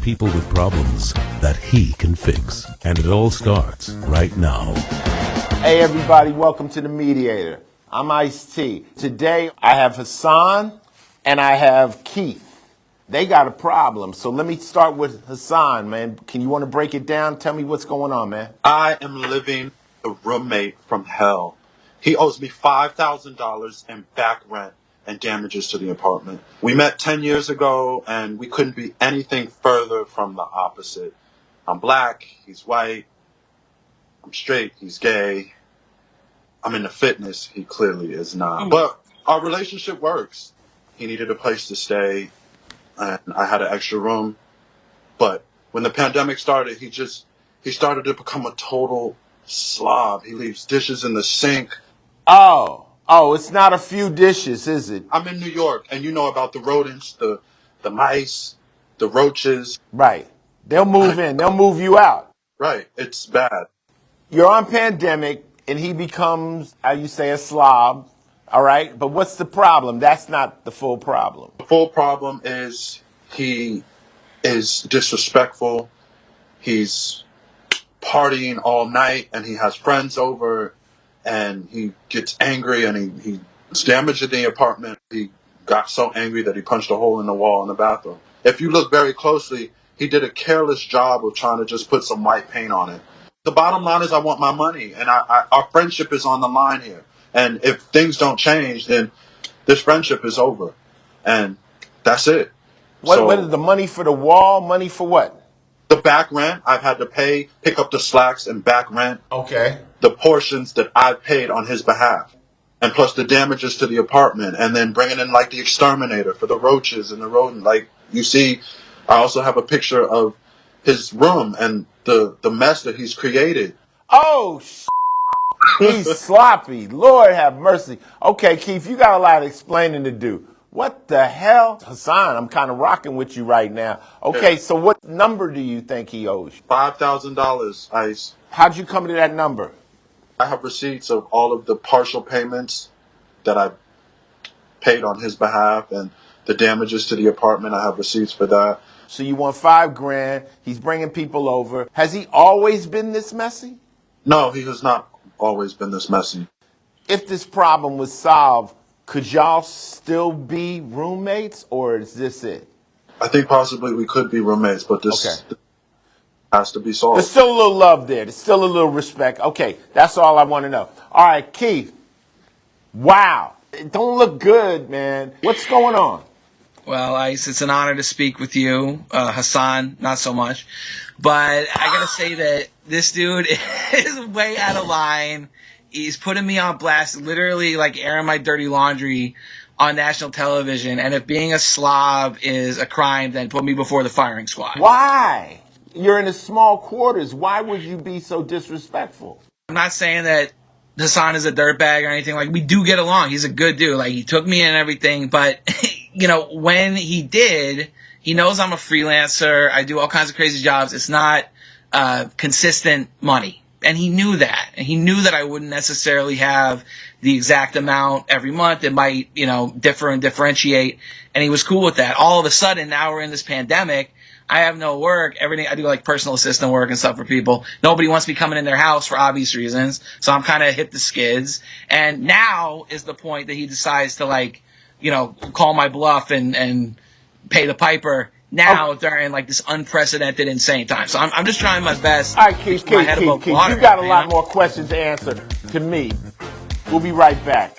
people with problems that he can fix. And it all starts right now. Hey everybody, welcome to the Mediator. I'm Ice-T. Today I have Hassan and I have Keith. They got a problem, so let me start with Hassan, man. You want to break it down? Tell me what's going on, man. I am living a roommate from hell. He owes me $5,000 in back rent and damages to the apartment. We met 10 years ago, and we couldn't be anything further from the opposite. I'm black, he's white. I'm straight, he's gay. I'm into fitness, he clearly is not. But our relationship works. He needed a place to stay, and I had an extra room. But when the pandemic started, he started to become a total slob. He leaves dishes in the sink. Oh, it's not a few dishes, is it? I'm in New York, and you know about the rodents, the mice, the roaches. Right. They'll move in. They'll move you out. Right. It's bad. You're on pandemic, and he becomes, how you say, a slob. All right? But what's the problem? That's not the full problem. The full problem is he is disrespectful. He's partying all night, and he has friends over, and he gets angry, and he's damaging the apartment. He got so angry that he punched a hole in the wall in the bathroom. If you look very closely, he did a careless job of trying to just put some white paint on it. The bottom line is I want my money, and our friendship is on the line here. And if things don't change, then this friendship is over. And that's it. What is the money for the wall? Money for what? The back rent, I've had to pick up the slacks and back rent. Okay. The portions that I've paid on his behalf. And plus the damages to the apartment. And then bringing in like the exterminator for the roaches and the rodent. Like you see, I also have a picture of his room and the mess that he's created. Oh, he's sloppy. Lord have mercy. Okay, Keith, you got a lot of explaining to do. What the hell? Hassan, I'm kind of rocking with you right now. Okay, so what number do you think he owes you? $5,000, Ice. How'd you come to that number? I have receipts of all of the partial payments that I paid on his behalf and the damages to the apartment. I have receipts for that. So you want $5,000. He's bringing people over. Has he always been this messy? No, he has not always been this messy. If this problem was solved, could y'all still be roommates, or is this it? I think possibly we could be roommates, but this has to be solved. There's still a little love there. There's still a little respect. Okay, that's all I want to know. All right, Keith. Wow. It don't look good, man. What's going on? Well, Ice, it's an honor to speak with you. Hassan, not so much. But I got to say that this dude is way out of line. He's putting me on blast, literally like airing my dirty laundry on national television. And if being a slob is a crime, then put me before the firing squad. Why? You're in a small quarters. Why would you be so disrespectful? I'm not saying that Hassan is a dirtbag or anything. Like, we do get along. He's a good dude. Like, he took me in and everything. But, you know, when he did, he knows I'm a freelancer. I do all kinds of crazy jobs. It's not consistent money. And he knew that. And he knew that I wouldn't necessarily have the exact amount every month. It might, you know, differ and differentiate. And he was cool with that. All of a sudden, now we're in this pandemic. I have no work. Everything I do, like personal assistant work and stuff for people. Nobody wants me coming in their house for obvious reasons. So I'm kind of hit the skids. And now is the point that he decides to, like, you know, call my bluff and pay the piper. Now during like this unprecedented, insane time. So I'm just trying my best. All right, Keith, you got a lot more questions to answer to me. We'll be right back.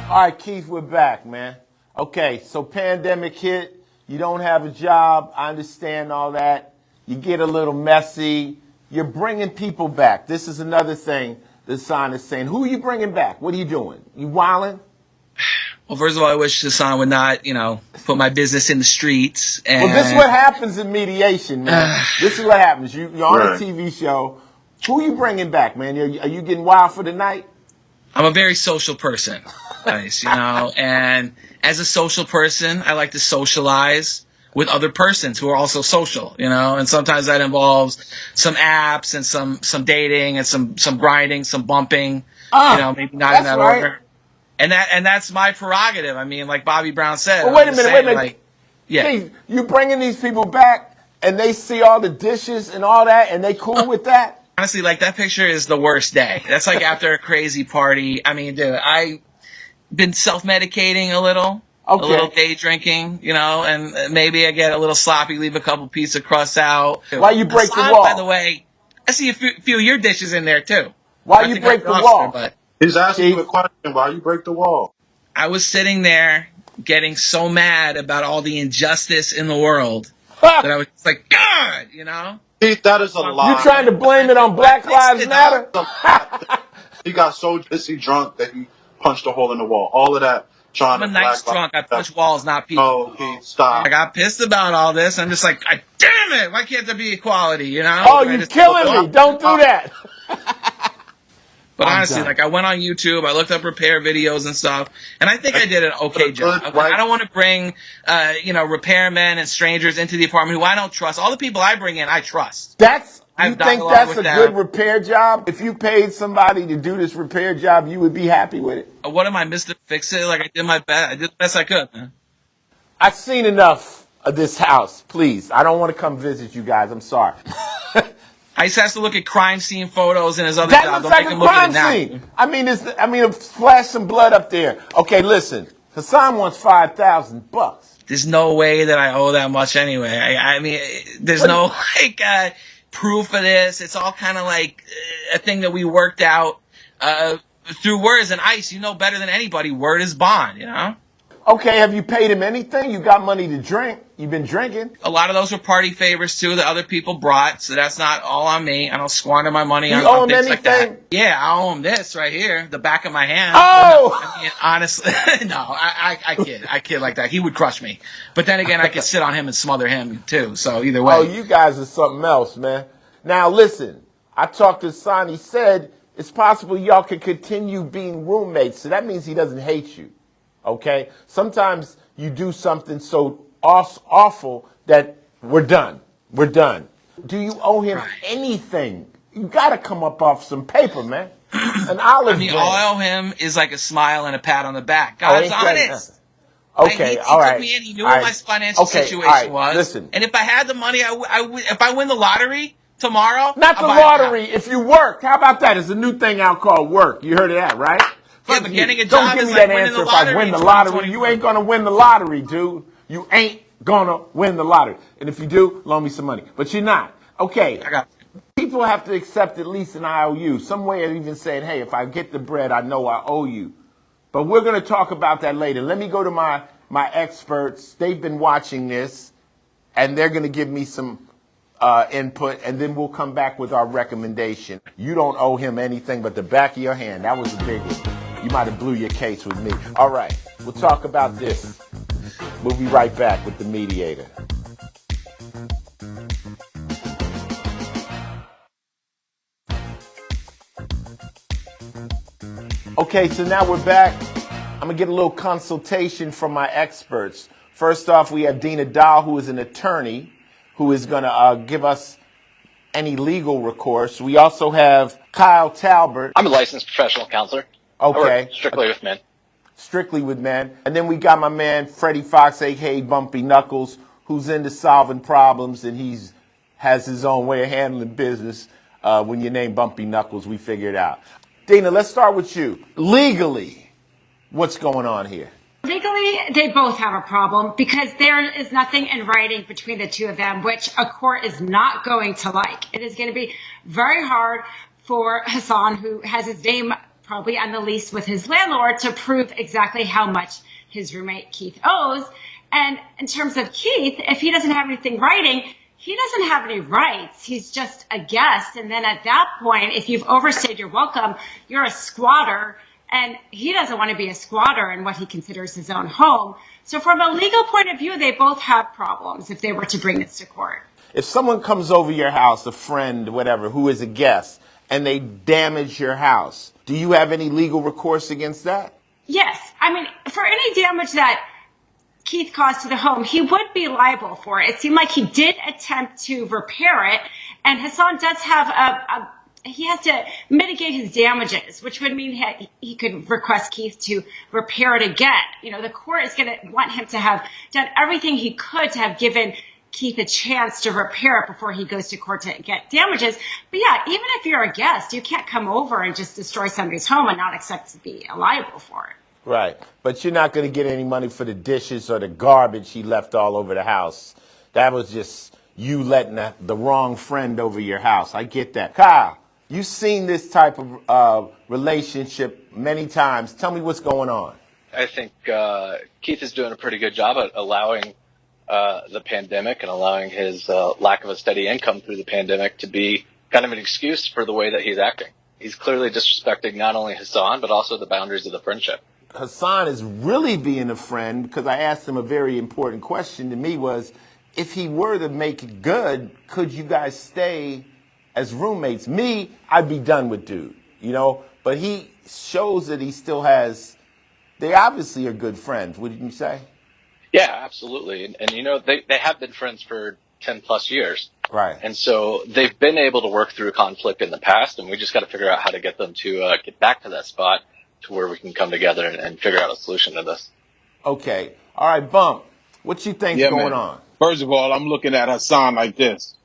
All right, Keith, we're back, man. Okay, so pandemic hit. You don't have a job. I understand all that. You get a little messy. You're bringing people back. This is another thing the Hassan is saying. Who are you bringing back? What are you doing? You wilding? Well, first of all, I wish Hassan would not, you know, put my business in the streets. And well, this is what happens in mediation, man. This is what happens. You're on a TV show. Who are you bringing back, man? Are you getting wild for the night? I'm a very social person, Ice, you know, and as a social person, I like to socialize. with other persons who are also social, and sometimes that involves some apps and some dating and some grinding, some bumping, maybe not in that order. And that's my prerogative. I mean, like Bobby Brown said. Well, wait a minute. Like, yeah. Keith, you bringing these people back and they see all the dishes and all that and they cool with that? Honestly, like that picture is the worst day. That's like after a crazy party. I mean, dude, I've been self-medicating a little day drinking, and maybe I get a little sloppy, leave a couple pieces of crust out. Why you break Hassan, the wall? By the way, I see a few of your dishes in there too. Why you break the wall? But he's asking you a question. Why you break the wall? I was sitting there getting so mad about all the injustice in the world that I was just like, God, Keith, that is a lie. You trying to blame it on Black Lives Matter? He got so pissy drunk that he punched a hole in the wall. All of that. I'm a nice drunk. I punch walls, not people. Oh, Keith, stop. I got pissed about all this. I'm just like, damn it! Why can't there be equality? Oh, you're killing me! Don't do that. But honestly, like I went on YouTube, I looked up repair videos and stuff, and I think I did an okay job. Okay? I don't want to bring, repairmen and strangers into the apartment who I don't trust. All the people I bring in, I trust. You think that's a good repair job? If you paid somebody to do this repair job, you would be happy with it? What am I, Mr. Fix-It? Like I did my best. I did the best I could, man. I've seen enough of this house. Please, I don't want to come visit you guys. I'm sorry. I just have to look at crime scene photos and his other that job. Looks like a crime scene. I mean, flash some blood up there. Okay, listen. Hassan wants $5,000. There's no way that I owe that much anyway. I mean, there's no proof of this. It's all kind of like a thing that we worked out through words and ice. You know better than anybody. Word is bond. Okay, have you paid him anything? You got money to drink. You've been drinking. A lot of those were party favors, too, that other people brought, so that's not all on me. I don't squander my money on things like that. Yeah, I owe him this right here, the back of my hand. Oh! No, I mean, honestly, no, I kid. I kid like that. He would crush me. But then again, I could sit on him and smother him, too, so either way. Oh, you guys are something else, man. Now, listen, I talked to Hassan. He said it's possible y'all can continue being roommates, so that means he doesn't hate you. Okay? Sometimes you do something so awful that we're done. We're done. Do you owe him anything? You got to come up off some paper, man. An olive branch. All I owe him is like a smile and a pat on the back. God's honest. Okay, he all right. took me in. He knew what my financial situation was. Listen. And if I had the money, if I win the lottery tomorrow, not the lottery. If you work, how about that? There's a new thing out called work. You heard of that, right? Yeah, but getting a Don't job give me is that like answer winning if I win the lottery. You ain't going to win the lottery, dude. You ain't going to win the lottery. And if you do, loan me some money. But you're not. Okay. I got you. People have to accept at least an IOU. Some way of even saying, hey, if I get the bread, I know I owe you. But we're going to talk about that later. Let me go to my experts. They've been watching this, and they're going to give me some input, and then we'll come back with our recommendation. You don't owe him anything but the back of your hand. That was a big one. You might have blew your case with me. All right, we'll talk about this. We'll be right back with the Mediator. Okay, so now we're back. I'm going to get a little consultation from my experts. First off, we have Dina Dahl, who is an attorney, who is going to give us any legal recourse. We also have Kyle Talbert. I'm a licensed professional counselor. Okay. I work strictly with men. Strictly with men. And then we got my man, Freddie Fox, a.k.a. Bumpy Knuckles, who's into solving problems, and has his own way of handling business. When you name Bumpy Knuckles, we figure it out. Dina, let's start with you. Legally, what's going on here? Legally, they both have a problem because there is nothing in writing between the two of them, which a court is not going to like. It is going to be very hard for Hassan, who has his name probably on the lease with his landlord, to prove exactly how much his roommate Keith owes. And in terms of Keith, if he doesn't have anything writing, he doesn't have any rights. He's just a guest. And then at that point, if you've overstayed your welcome, you're a squatter. And he doesn't want to be a squatter in what he considers his own home. So from a legal point of view, they both have problems if they were to bring this to court. If someone comes over your house, a friend, whatever, who is a guest, and they damage your house, do you have any legal recourse against that? Yes. I mean, for any damage that Keith caused to the home, he would be liable for it. It seemed like he did attempt to repair it, and Hassan does have he has to mitigate his damages, which would mean he could request Keith to repair it again. You know, the court is going to want him to have done everything he could to have given Keith a chance to repair it before he goes to court to get damages. But yeah, even if you're a guest, you can't come over and just destroy somebody's home and not expect to be liable for it. Right. But you're not going to get any money for the dishes or the garbage he left all over the house. That was just you letting the wrong friend over your house. I get that. Kyle, you've seen this type of relationship many times. Tell me what's going on. I think Keith is doing a pretty good job at allowing the pandemic and allowing his lack of a steady income through the pandemic to be kind of an excuse for the way that he's acting. He's clearly disrespecting not only Hassan, but also the boundaries of the friendship. Hassan is really being a friend because I asked him a very important question to me was, if he were to make it good, could you guys stay as roommates? Me, I'd be done with dude, you know, but he shows that he still has, they obviously are good friends, wouldn't you say? Yeah, absolutely. And you know, they have been friends for 10 plus years. Right. And so they've been able to work through conflict in the past, and we just got to figure out how to get them to get back to that spot to where we can come together and figure out a solution to this. Okay. All right, Bump, what you think's going on? First of all, I'm looking at Hassan like this.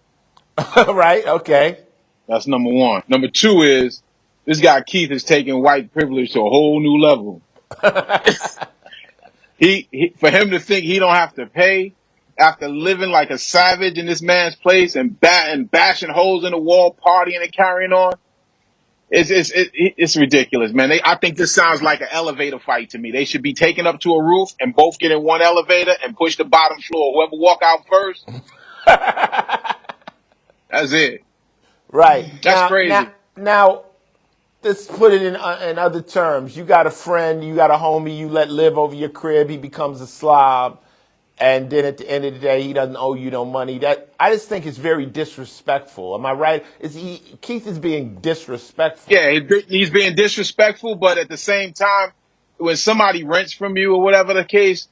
Right, okay. That's number one. Number two is, this guy Keith is taking white privilege to a whole new level. He for him to think he don't have to pay after living like a savage in this man's place and bashing holes in the wall, partying and carrying on, it's ridiculous, man. I think this sounds like an elevator fight to me. They should be taken up to a roof and both get in one elevator and push the bottom floor. Whoever walk out first, that's it. Right. That's crazy. Now, let's put it in other terms. You got a friend, you got a homie, you let live over your crib, he becomes a slob, and then at the end of the day, he doesn't owe you no money. That I just think it's very disrespectful. Am I right? Keith is being disrespectful. Yeah, he's being disrespectful, but at the same time, when somebody rents from you or whatever the case,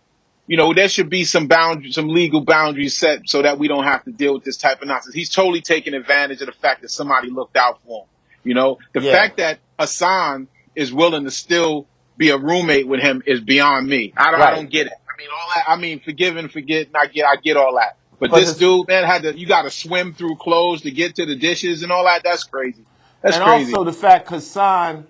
you know, there should be some legal boundaries set so that we don't have to deal with this type of nonsense. He's totally taking advantage of the fact that somebody looked out for him. You know, the fact that Hassan is willing to still be a roommate with him is beyond me. I don't get it. I mean, all that. I mean, forgive and forget. And I get all that. But this dude, man, you got to swim through clothes to get to the dishes and all that. That's crazy. That's crazy. And also the fact Hassan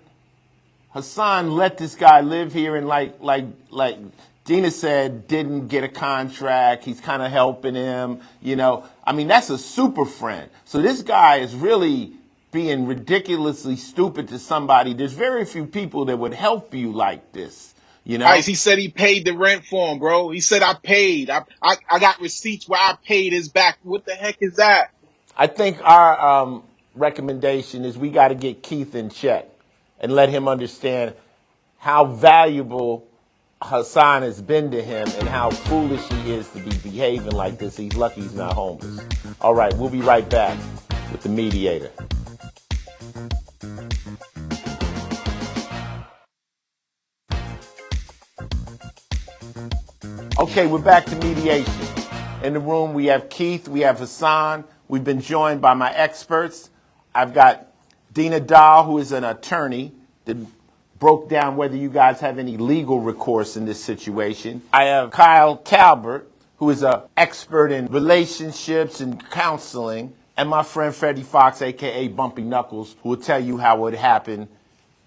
let this guy live here and like Dina said, didn't get a contract. He's kind of helping him. You know, I mean, that's a super friend. So this guy is really being ridiculously stupid to somebody. There's very few people that would help you like this, you know? He said he paid the rent for him, bro. He said, I paid. I got receipts where I paid his back. What the heck is that? I think our recommendation is we got to get Keith in check and let him understand how valuable Hassan has been to him and how foolish he is to be behaving like this. He's lucky he's not homeless. All right, we'll be right back with the Mediator. Okay, we're back to mediation. In the room, we have Keith, we have Hassan. We've been joined by my experts. I've got Dina Dahl, who is an attorney that broke down whether you guys have any legal recourse in this situation. I have Kyle Talbert, who is an expert in relationships and counseling. And my friend Freddie Fox, a.k.a. Bumpy Knuckles, who will tell you how it happened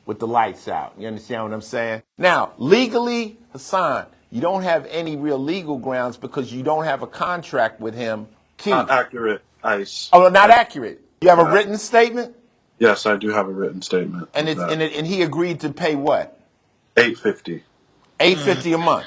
with the lights out. You understand what I'm saying? Now, legally, Hassan, you don't have any real legal grounds because you don't have a contract with him. Keith. Not accurate, ICE. Oh, not accurate. You have a written statement? Yes, I do have a written statement. And and he agreed to pay what? $850. $850 a month?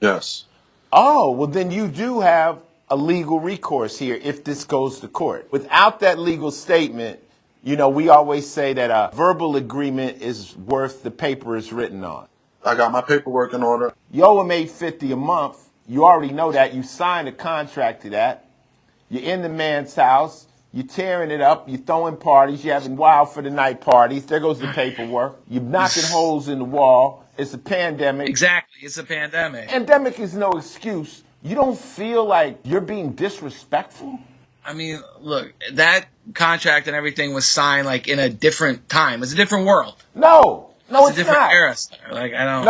Yes. Oh, well, then you do have a legal recourse here if this goes to court. Without that legal statement, you know, we always say that a verbal agreement is worth the paper it's written on. I got my paperwork in order. You owe him $850 a month. You already know that. You signed a contract to that. You're in the man's house. You're tearing it up. You're throwing parties. You're having wild for the night parties. There goes the paperwork. You're knocking holes in the wall. It's a pandemic. Exactly. It's a pandemic. Pandemic is no excuse. You don't feel like you're being disrespectful? I mean, look, that contract and everything was signed like in a different time. It's a different world. No, it's it's a different not. era, sir. Like, I don't.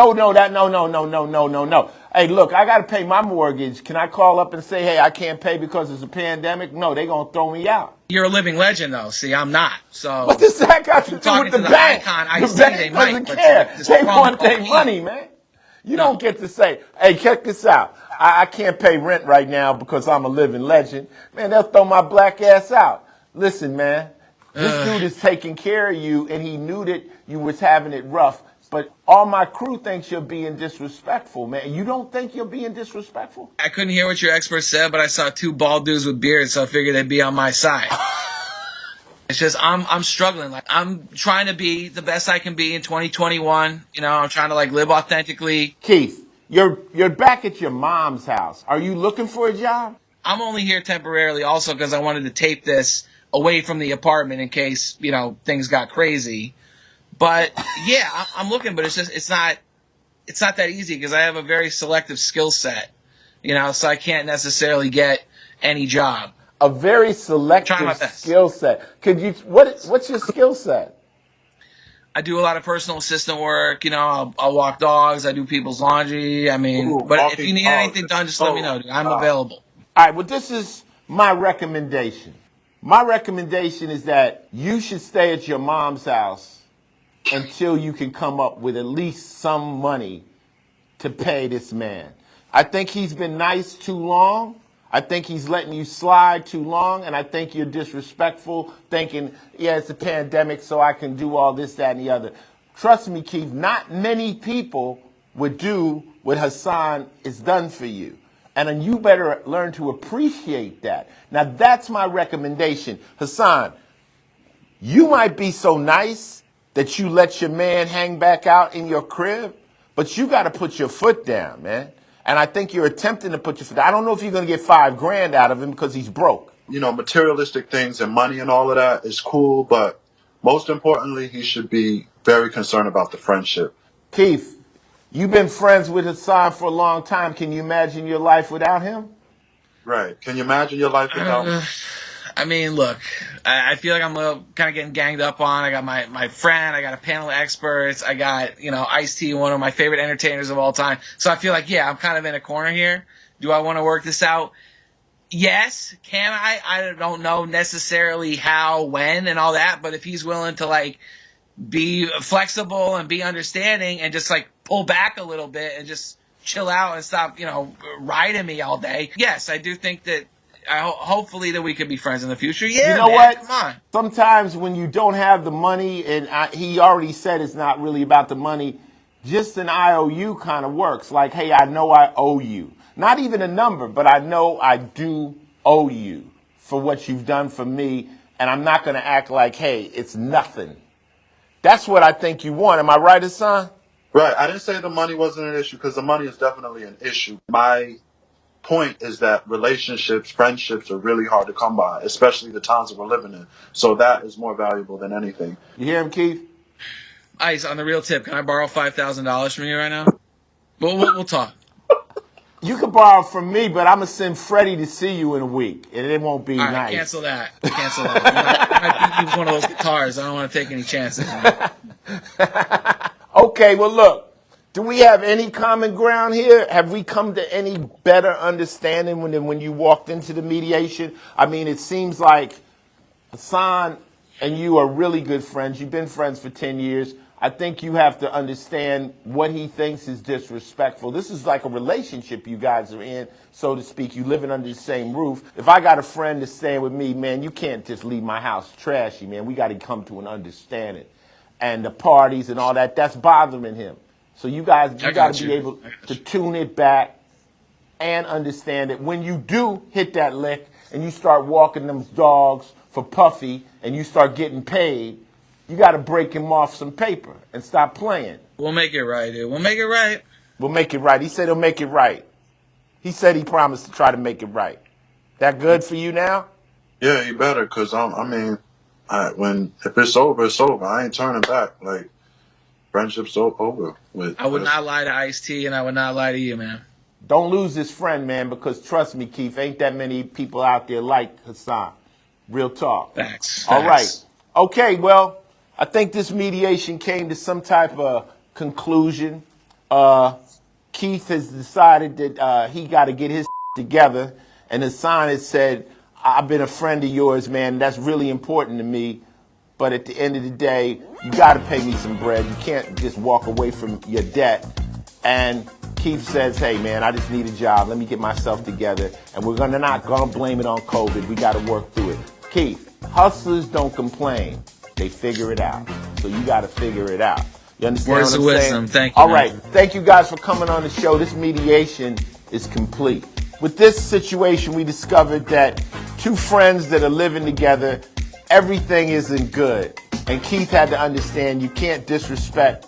No. Hey, look, I got to pay my mortgage. Can I call up and say, hey, I can't pay because it's a pandemic? No, they're going to throw me out. You're a living legend, though. See, I'm not. So. What does that got to do talking with the to the bank? icon, I The see bank they doesn't might, but care. this They promo want their code money, man. You don't get to say, hey, check this out. I can't pay rent right now because I'm a living legend. Man, they'll throw my black ass out. Listen, man, this dude is taking care of you, and he knew that you was having it rough. But all my crew thinks you're being disrespectful, man. You don't think you're being disrespectful? I couldn't hear what your expert said, but I saw two bald dudes with beards, so I figured they'd be on my side. It's just I'm struggling. Like, I'm trying to be the best I can be in 2021. You know, I'm trying to like live authentically. Keith, you're back at your mom's house. Are you looking for a job? I'm only here temporarily, also because I wanted to tape this away from the apartment in case, you know, things got crazy. But yeah, I'm looking, but it's not that easy because I have a very selective skill set, you know, so I can't necessarily get any job. A very selective skill set. Could you? What's your skill set? I do a lot of personal assistant work. You know, I'll walk dogs. I do people's laundry. I mean, but if you need anything done, just let me know. Dude. I'm available. All right. Well, this is my recommendation. My recommendation is that you should stay at your mom's house until you can come up with at least some money to pay this man. I think he's been nice too long. I think he's letting you slide too long, and I think you're disrespectful, thinking, yeah, it's a pandemic, so I can do all this, that, and the other. Trust me, Keith, not many people would do what Hassan has done for you. And then you better learn to appreciate that. Now, that's my recommendation. Hassan, you might be so nice that you let your man hang back out in your crib, but you got to put your foot down, man. And I think you're attempting to put your foot down. I don't know if you're going to get $5,000 out of him because he's broke. You know, materialistic things and money and all of that is cool, but most importantly, he should be very concerned about the friendship. Keith, you've been friends with Hassan for a long time. Can you imagine your life without him? Right. Can you imagine your life without him? I mean, look, I feel like I'm kind of getting ganged up on. I got my friend. I got a panel of experts. I got, you know, Ice-T, one of my favorite entertainers of all time. So I feel like, yeah, I'm kind of in a corner here. Do I want to work this out? Yes. Can I? I don't know necessarily how, when, and all that. But if he's willing to, like, be flexible and be understanding and just, like, pull back a little bit and just chill out and stop, you know, riding me all day. Yes, I do think that hopefully that we could be friends in the future. Yeah, you know man, what? Come on. Sometimes when you don't have the money, and he already said it's not really about the money, just an IOU kind of works. Like, hey, I know I owe you. Not even a number, but I know I do owe you for what you've done for me, and I'm not going to act like, hey, it's nothing. That's what I think you want. Am I right, Hassan? Right. I didn't say the money wasn't an issue because the money is definitely an issue. My point is that relationships, friendships are really hard to come by, especially the times that we're living in. So that is more valuable than anything. You hear him, Keith? Ice, on the real tip, can I borrow $5,000 from you right now? We'll talk. You can borrow from me, but I'm going to send Freddie to see you in a week, and it won't be All right, nice. Cancel that. I might use one of those guitars. I don't want to take any chances. Okay, well, look. Do we have any common ground here? Have we come to any better understanding when you walked into the mediation? I mean, it seems like Hassan and you are really good friends. You've been friends for 10 years. I think you have to understand what he thinks is disrespectful. This is like a relationship you guys are in, so to speak. You living under the same roof. If I got a friend that's staying with me, man, you can't just leave my house trashy, man. We got to come to an understanding. And the parties and all that, that's bothering him. So you got to be able to tune it back and understand it. When you do hit that lick and you start walking them dogs for Puffy and you start getting paid, you got to break him off some paper and stop playing. We'll make it right, dude. We'll make it right. We'll make it right. He said he'll make it right. He said he promised to try to make it right. That good for you now? Yeah, you better, cause if it's over, it's over. I ain't turning back. Like, friendship's over with. I would not lie to Ice-T, and I would not lie to you, man. Don't lose this friend, man, because trust me, Keith, ain't that many people out there like Hassan. Real talk. Facts. All right. Okay, well, I think this mediation came to some type of conclusion. Keith has decided that he got to get his together, and Hassan has said, I've been a friend of yours, man. That's really important to me. But at the end of the day, you got to pay me some bread. You can't just walk away from your debt. And Keith says, hey, man, I just need a job. Let me get myself together. And we're not going to blame it on COVID. We got to work through it. Keith, hustlers don't complain. They figure it out. So you got to figure it out. You understand Words what I'm of wisdom. saying? Thank you. All man. right. Thank you guys for coming on the show. This mediation is complete. With this situation, we discovered that two friends that are living together, everything isn't good. And Keith had to understand you can't disrespect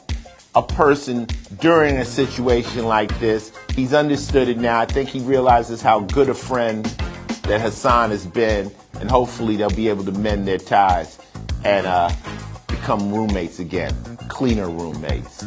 a person during a situation like this. He's understood it now. I think he realizes how good a friend that Hassan has been, and hopefully they'll be able to mend their ties and become roommates again, cleaner roommates.